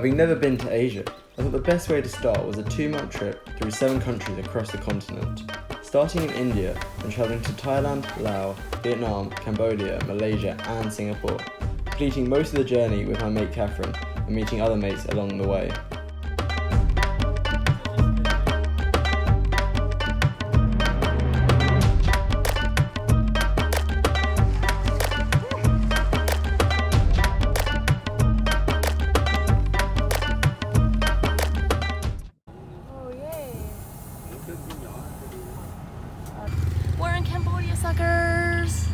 Having never been to Asia, I thought the best way to start was a 2-month trip through 7 countries across the continent, starting in India and travelling to Thailand, Laos, Vietnam, Cambodia, Malaysia and Singapore, completing most of the journey with my mate Catherine and meeting other mates along the way. We're in Cambodia, suckers!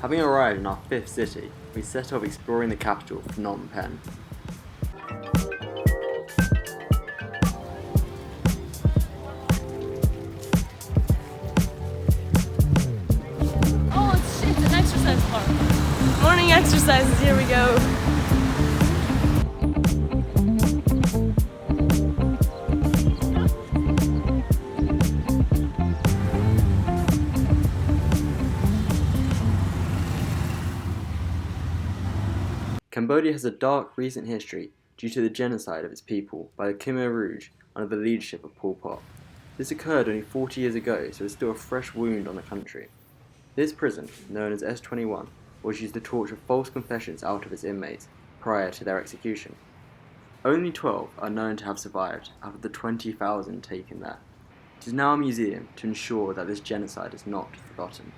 Having arrived in our 5th city, we set off exploring the capital, Phnom Penh. Oh shit, an exercise park! Morning exercises, here we go! Cambodia has a dark recent history due to the genocide of its people by the Khmer Rouge under the leadership of Pol Pot. This occurred only 40 years ago, so it's still a fresh wound on the country. This prison, known as S21, was used to torture false confessions out of its inmates prior to their execution. Only 12 are known to have survived out of the 20,000 taken there. It is now a museum to ensure that this genocide is not forgotten.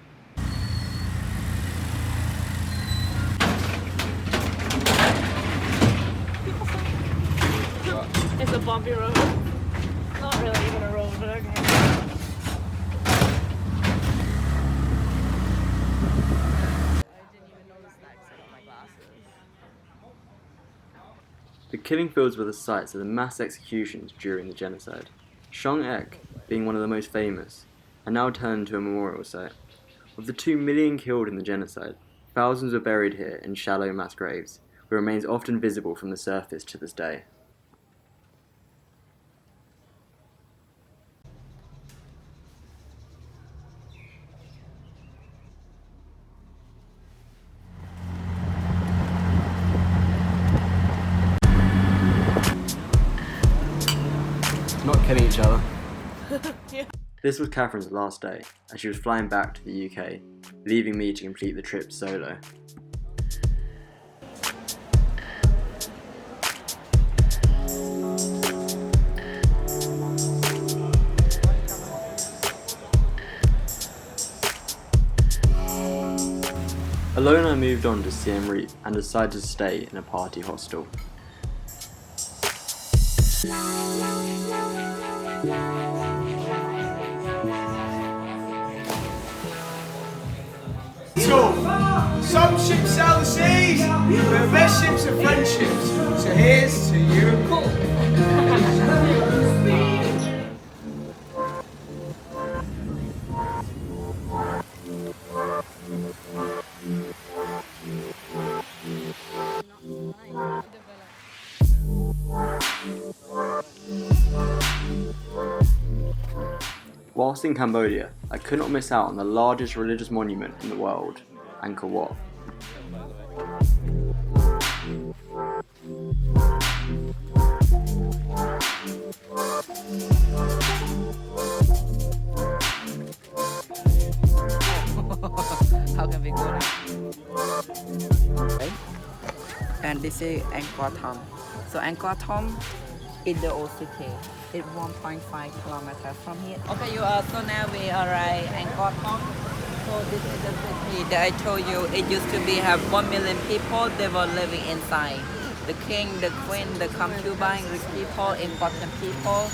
It's a bumpy road. Not really even a road, but okay. The killing fields were the sites of the mass executions during the genocide. Rong being one of the most famous, and now turned into a memorial site. Of the 2 million killed in the genocide, thousands were buried here in shallow mass graves, with remains often visible from the surface to this day. Not killing each other. Yeah. This was Catherine's last day, as she was flying back to the UK, leaving me to complete the trip solo. Alone I moved on to Siem Reap and decided to stay in a party hostel. Some ships sail the seas, but the best ships are friendships. So here's to you. Whilst in Cambodia, I could not miss out on the largest religious monument in the world, Angkor Wat. How can we go now? Right? And this is Angkor Thom. So Angkor Thom is the old city. It's 1.5 kilometers from here. Okay, so now we are at Angkor Thom. So this is the city that I told you. It used to be have 1 million people. They were living inside. The king, the queen, the concubine, rich people, important people.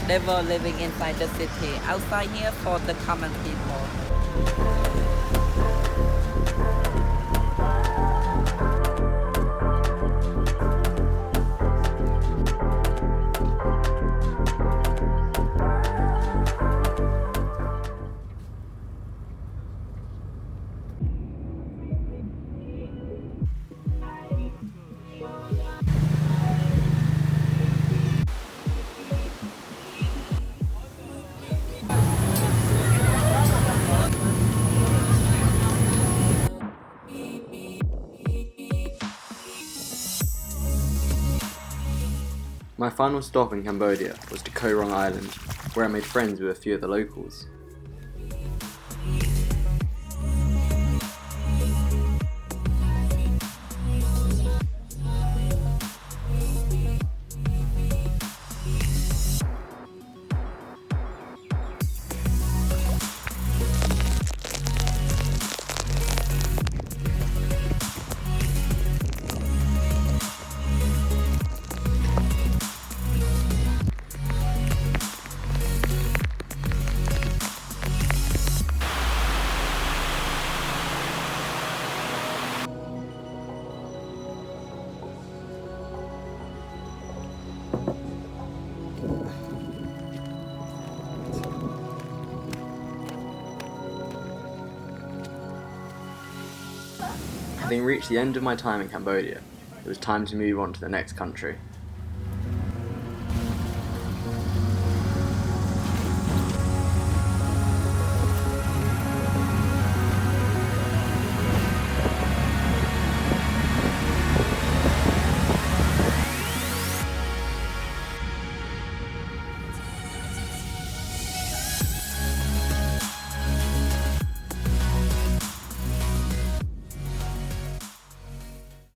They were living inside the city. Outside here for the common people. My final stop in Cambodia was to Koh Rong Island, where I made friends with a few of the locals. Having reached the end of my time in Cambodia, it was time to move on to the next country.